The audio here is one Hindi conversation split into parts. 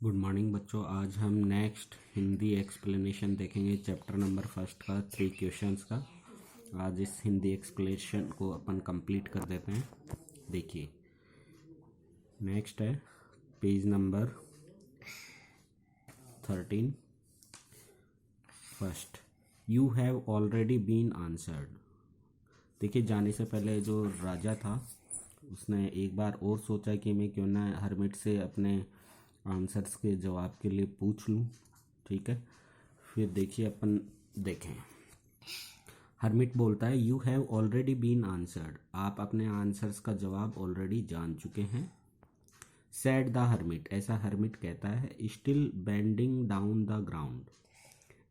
गुड मॉर्निंग बच्चों। आज हम नेक्स्ट हिंदी एक्सप्लेनेशन देखेंगे चैप्टर नंबर फर्स्ट का 3 क्वेश्चंस का। आज इस हिंदी एक्सप्लेनेशन को अपन कंप्लीट कर देते हैं। देखिए नेक्स्ट है page number 13। First, you have already been answered. देखिए जाने से पहले जो राजा था उसने एक बार और सोचा कि मैं क्यों ना हरमिट से अपने आंसर्स के जवाब के लिए पूछ लूँ। ठीक है, फिर देखिए अपन देखें। हरमिट बोलता है you have already been answered, आप अपने आंसर्स का जवाब ऑलरेडी जान चुके हैं। सैड द हरमिट, ऐसा हरमिट कहता है, still bending down the ground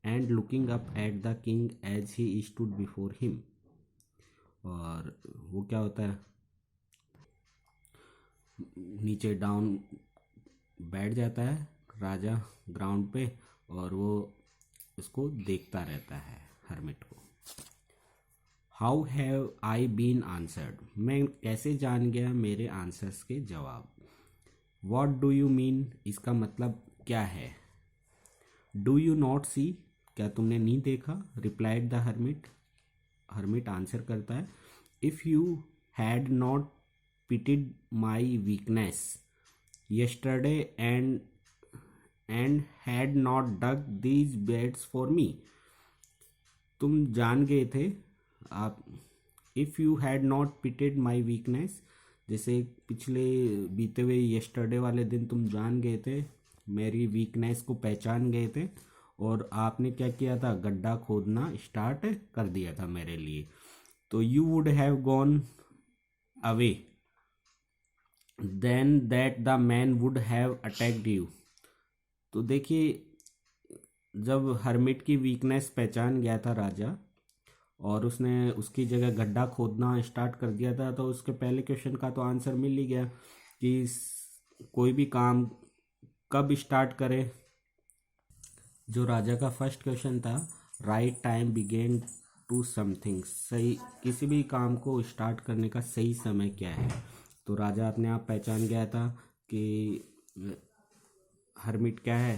and looking up at the king as he stood before him. और वो क्या होता है, नीचे डाउन बैठ जाता है राजा ग्राउंड पे और वो उसको देखता रहता है हरमिट को। How have I been answered, मैं कैसे जान गया मेरे आंसर्स के जवाब। वॉट डू यू मीन, इसका मतलब क्या है। डू यू नॉट सी, क्या तुमने नहीं देखा। Replied the hermit, hermit answer करता है, if you had not pitied my weakness yesterday and had not dug these beds for me, तुम जान गए थे आप। If you had not pitted my weakness, जैसे पिछले बीते हुए यस्टरडे वाले दिन तुम जान गए थे, मेरी वीकनेस को पहचान गए थे और आपने क्या किया था, गड्ढा खोदना स्टार्ट कर दिया था मेरे लिए। तो you would have gone away then that the man would have attacked you. तो देखिए जब हरमिट की वीकनेस पहचान गया था राजा और उसने उसकी जगह गड्ढा खोदना स्टार्ट कर दिया था, तो उसके पहले क्वेश्चन का तो आंसर मिल ही गया कि कोई भी काम कब स्टार्ट करे। जो राजा का फर्स्ट क्वेश्चन था, right time begin to something, सही किसी भी काम को स्टार्ट करने का सही समय क्या है। तो राजा अपने आप पहचान गया था कि हरमिट क्या है,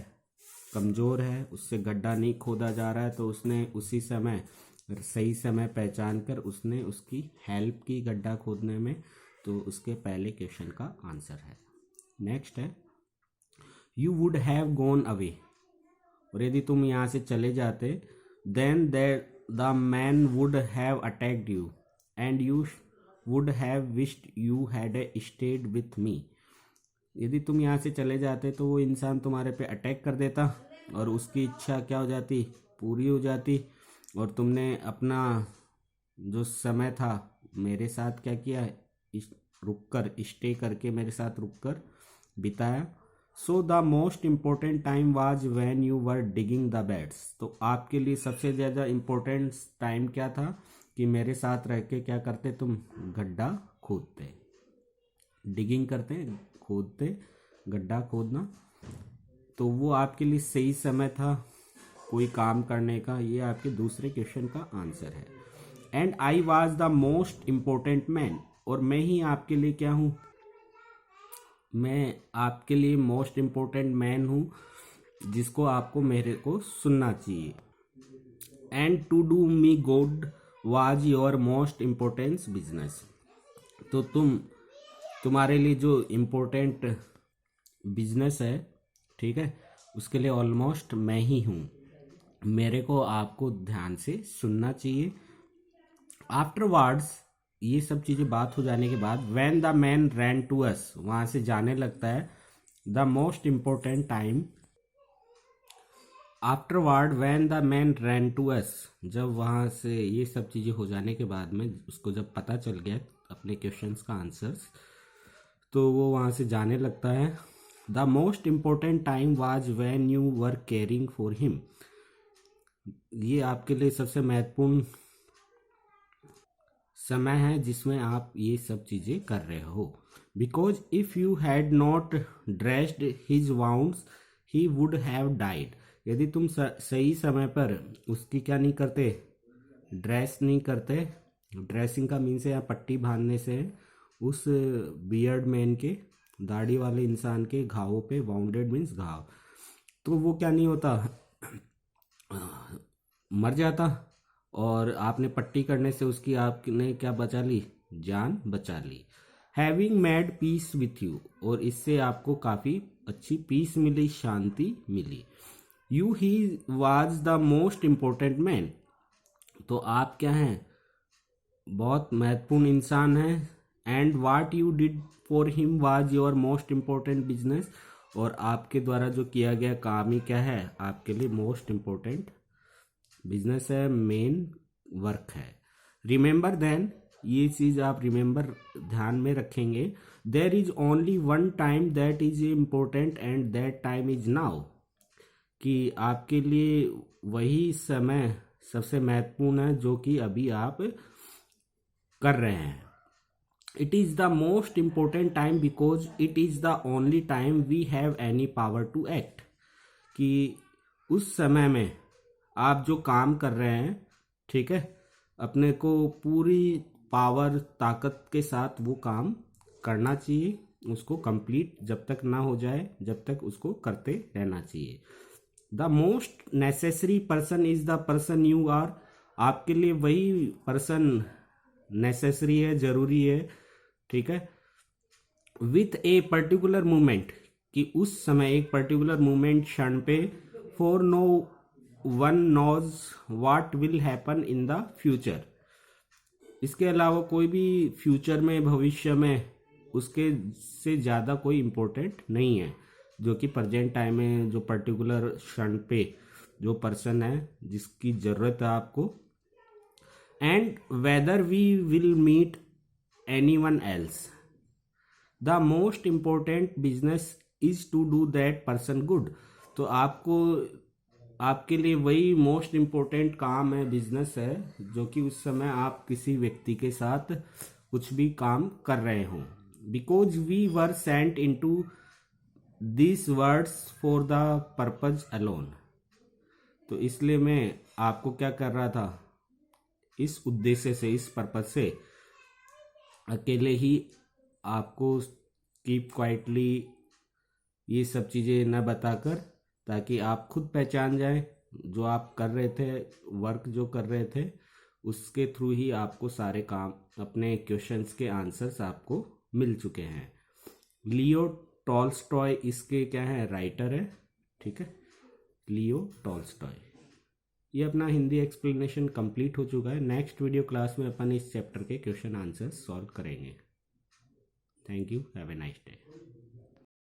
कमज़ोर है, उससे गड्ढा नहीं खोदा जा रहा है। तो उसने उसी समय सही समय पहचान कर उसने उसकी हेल्प की गड्ढा खोदने में। तो उसके पहले क्वेश्चन का आंसर है। नेक्स्ट है you would have gone away, और यदि तुम यहाँ से चले जाते, then the man would have attacked you and you would have wished you had stayed with me. यदि तुम यहाँ से चले जाते तो वो इंसान तुम्हारे पे अटैक कर देता और उसकी इच्छा क्या हो जाती, पूरी हो जाती, और तुमने अपना जो समय था मेरे साथ क्या किया, रुक कर स्टे करके मेरे साथ रुक कर बिताया। So the most important time was when you were digging the beds, तो आपके लिए सबसे ज़्यादा इम्पोर्टेंट टाइम क्या था कि मेरे साथ रह के क्या करते तुम, गड्ढा खोदते। डिगिंग करते, खोदते, गड्ढा खोदना। तो वो आपके लिए सही समय था कोई काम करने का। ये आपके दूसरे क्वेश्चन का आंसर है। And I was the most important man, और मैं ही आपके लिए क्या हूँ, मैं आपके लिए मोस्ट इम्पोर्टेंट मैन हूँ जिसको आपको मेरे को सुनना चाहिए। And to do me good was your most importance business, तो तुम्हारे लिए जो इम्पोर्टेंट बिजनेस है, ठीक है, उसके लिए ऑलमोस्ट मैं ही हूँ, मेरे को आपको ध्यान से सुनना चाहिए। आफ्टरवर्ड्स, ये सब चीज़ें बात हो जाने के बाद, when the man ran to us, वहाँ से जाने लगता है। The most important time afterward when the man ran to us, जब वहाँ से ये सब चीज़ें हो जाने के बाद में उसको जब पता चल गया अपने क्वेश्चंस का आंसर्स, तो वो वहाँ से जाने लगता है। The most important time was when you were caring for him, ये आपके लिए सबसे महत्वपूर्ण समय है जिसमें आप ये सब चीज़ें कर रहे हो। Because if you had not dressed his wounds he would have died, यदि तुम सही समय पर उसकी क्या नहीं करते, ड्रेस नहीं करते। ड्रेसिंग का मीन्स है यहाँ पट्टी बांधने से उस बियर्ड मैन के दाढ़ी वाले इंसान के घावों पे, वाउंडेड मीन्स घाव, तो वो क्या नहीं होता, मर जाता। और आपने पट्टी करने से उसकी आपने क्या बचा ली, जान बचा ली। Having made peace with you, और इससे आपको काफ़ी अच्छी पीस मिली, शांति मिली। You he was the most important man, तो आप क्या हैं, बहुत महत्वपूर्ण इंसान हैं। And what you did for him was your most important business, और आपके द्वारा जो किया गया काम ही क्या है, आपके लिए मोस्ट इम्पोर्टेंट बिजनेस है, मेन वर्क है। रिमेंबर देन, ये चीज़ आप रिमेंबर ध्यान में रखेंगे, there is only one time that is important and that time is now, कि आपके लिए वही समय सबसे महत्वपूर्ण है जो कि अभी आप कर रहे हैं। It is the most important time because it is the only time we have any power to act, कि उस समय में आप जो काम कर रहे हैं, ठीक है, अपने को पूरी पावर ताकत के साथ वो काम करना चाहिए, उसको कंप्लीट जब तक ना हो जाए, जब तक उसको करते रहना चाहिए। The most necessary person is the person you are, आपके लिए वही पर्सन नेसेसरी है, जरूरी है, ठीक है। विथ ए पर्टिकुलर मोमेंट, कि उस समय एक पर्टिकुलर मोमेंट, क्षण पे, for no one knows what will happen in the future, इसके अलावा कोई भी फ्यूचर में, भविष्य में उसके से ज़्यादा कोई इम्पोर्टेंट नहीं है, जो कि प्रेजेंट टाइम में जो पर्टिकुलर क्षण पे जो पर्सन है जिसकी ज़रूरत है आपको। And whether we will meet anyone else, the most important business is to do that person good, तो आपको, आपके लिए वही मोस्ट इम्पोर्टेंट काम है, बिजनेस है, जो कि उस समय आप किसी व्यक्ति के साथ कुछ भी काम कर रहे हों। Because we were sent into this words for the purpose alone, तो इसलिए मैं आपको क्या कर रहा था, इस उद्देश्य से, इस पर्पज से अकेले ही आपको कीप क्वाइटली ये सब चीज़ें न बताकर, ताकि आप खुद पहचान जाएं जो आप कर रहे थे, वर्क जो कर रहे थे, उसके थ्रू ही आपको सारे काम, अपने क्वेश्चंस के आंसर्स आपको मिल चुके हैं। लियो टॉल्स्टॉय इसके क्या है, राइटर है, ठीक है, लियो टॉल्स्टॉय। ये अपना हिंदी एक्सप्लेनेशन कंप्लीट हो चुका है। नेक्स्ट वीडियो क्लास में अपन इस चैप्टर के क्वेश्चन आंसर सॉल्व करेंगे। Thank you, have a nice day.